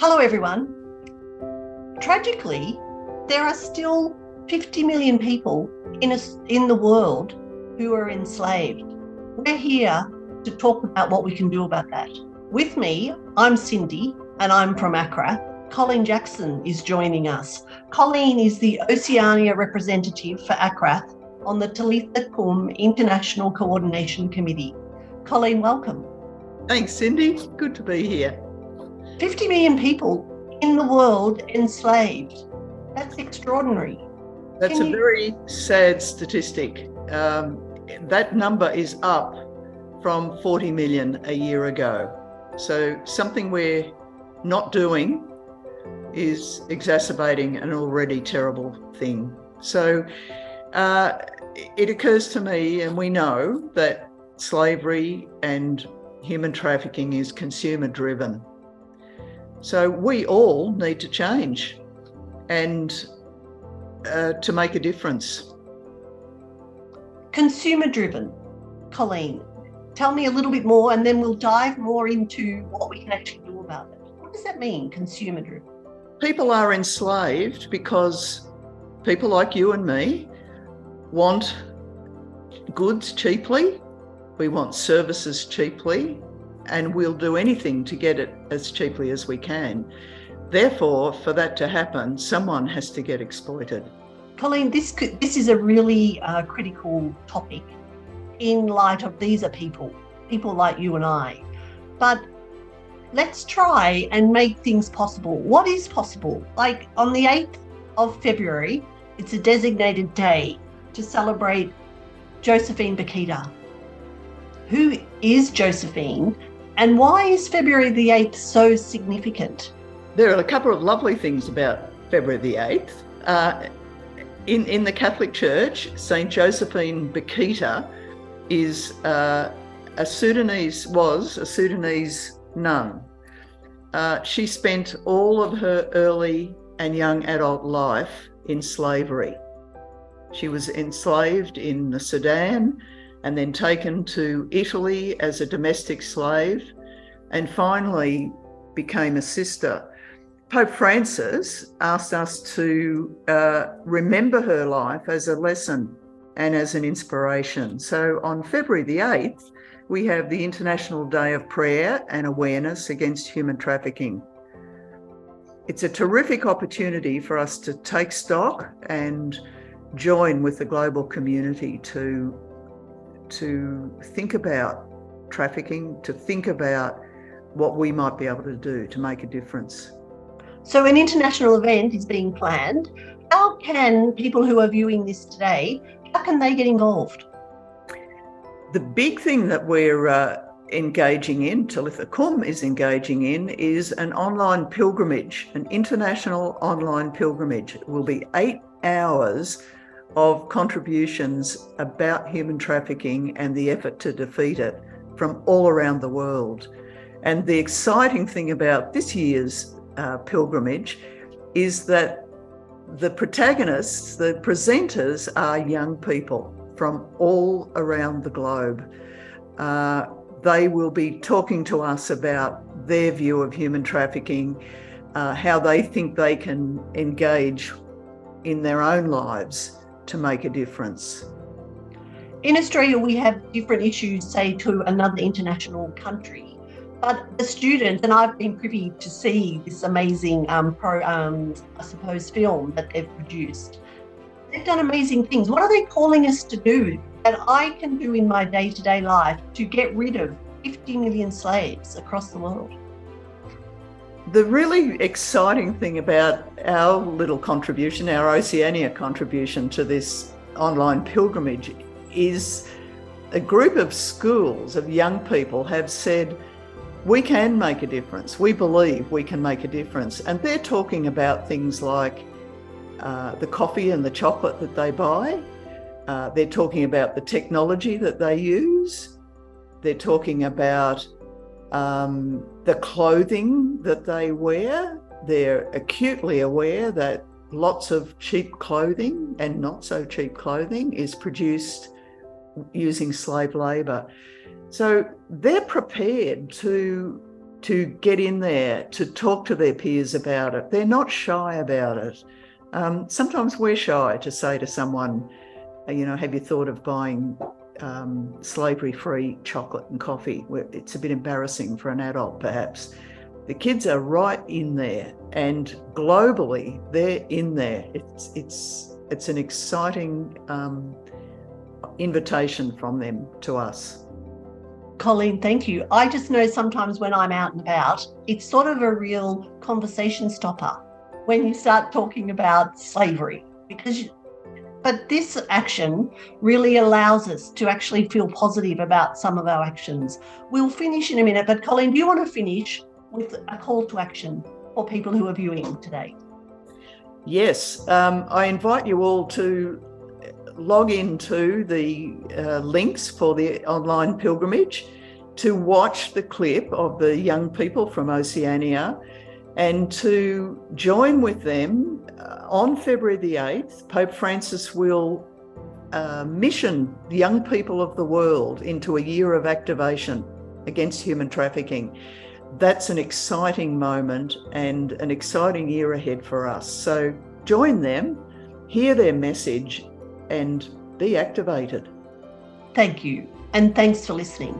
Hello everyone. Tragically, there are still 50 million people in the world who are enslaved. We're here to talk about what we can do about that. With me, I'm Cindy and I'm from ACRATH. Colleen Jackson is joining us. Colleen is the Oceania representative for ACRATH on the Talitha Kum International Coordination Committee. Colleen, welcome. Thanks, Cindy. Good to be here. 50 million people in the world enslaved. That's extraordinary. That's a very sad statistic. That number is up from 40 million a year ago. So something we're not doing is exacerbating an already terrible thing. So it occurs to me, and we know, that slavery and human trafficking is consumer driven. So we all need to change and to make a difference. Consumer driven. Colleen, tell me a little bit more and then we'll dive more into what we can actually do about it. What does that mean, consumer driven? People are enslaved because people like you and me want goods cheaply, we want services cheaply, and we'll do anything to get it as cheaply as we can. Therefore, for that to happen, someone has to get exploited. Colleen, this is a really critical topic in light of these are people like you and I. But let's try and make things possible. What is possible? Like on the 8th of February, it's a designated day to celebrate Josephine Bakhita. Who is Josephine? And why is February the 8th so significant? There are a couple of lovely things about February the 8th. In the Catholic Church, St. Josephine Bakhita was a Sudanese nun. She spent all of her early and young adult life in slavery. She was enslaved in the Sudan and then taken to Italy as a domestic slave, and finally became a sister. Pope Francis asked us to remember her life as a lesson and as an inspiration. So on February the 8th, we have the International Day of Prayer and Awareness Against Human Trafficking. It's a terrific opportunity for us to take stock and join with the global community to think about trafficking, to think about what we might be able to do to make a difference. So an international event is being planned. How can people who are viewing this today, how can they get involved? The big thing that we're engaging in, Talitha Kum is engaging in, is an online pilgrimage, an international online pilgrimage. It will be 8 hours of contributions about human trafficking and the effort to defeat it from all around the world. And the exciting thing about this year's pilgrimage is that the protagonists, the presenters, are young people from all around the globe. They will be talking to us about their view of human trafficking, how they think they can engage in their own lives to make a difference. In Australia, we have different issues, say, to another international country. But the students, and I've been privy to see this amazing film that they've produced. They've done amazing things. What are they calling us to do that I can do in my day-to-day life to get rid of 50 million slaves across the world? The really exciting thing about our little contribution, our Oceania contribution to this online pilgrimage, is a group of schools of young people have said, we can make a difference. We believe we can make a difference. And they're talking about things like the coffee and the chocolate that they buy. They're talking about the technology that they use. They're talking about the clothing that they wear. They're acutely aware that lots of cheap clothing and not so cheap clothing is produced using slave labour. So they're prepared to to get in there, to talk to their peers about it. They're not shy about it. Sometimes we're shy to say to someone, have you thought of buying slavery-free chocolate and coffee? It's a bit embarrassing for an adult, perhaps. The kids are right in there, and globally, they're in there. It's an exciting invitation from them to us. Colleen, thank you. I just know sometimes when I'm out and about, it's sort of a real conversation stopper when you start talking about slavery, but this action really allows us to actually feel positive about some of our actions. We'll finish in a minute, but Colleen, do you want to finish with a call to action for people who are viewing today? Yes, I invite you all to log into the links for the online pilgrimage, to watch the clip of the young people from Oceania, and to join with them on February the 8th. Pope Francis will mission young people of the world into a year of activation against human trafficking. That's an exciting moment and an exciting year ahead for us. So join them, hear their message, and be activated. Thank you, and thanks for listening.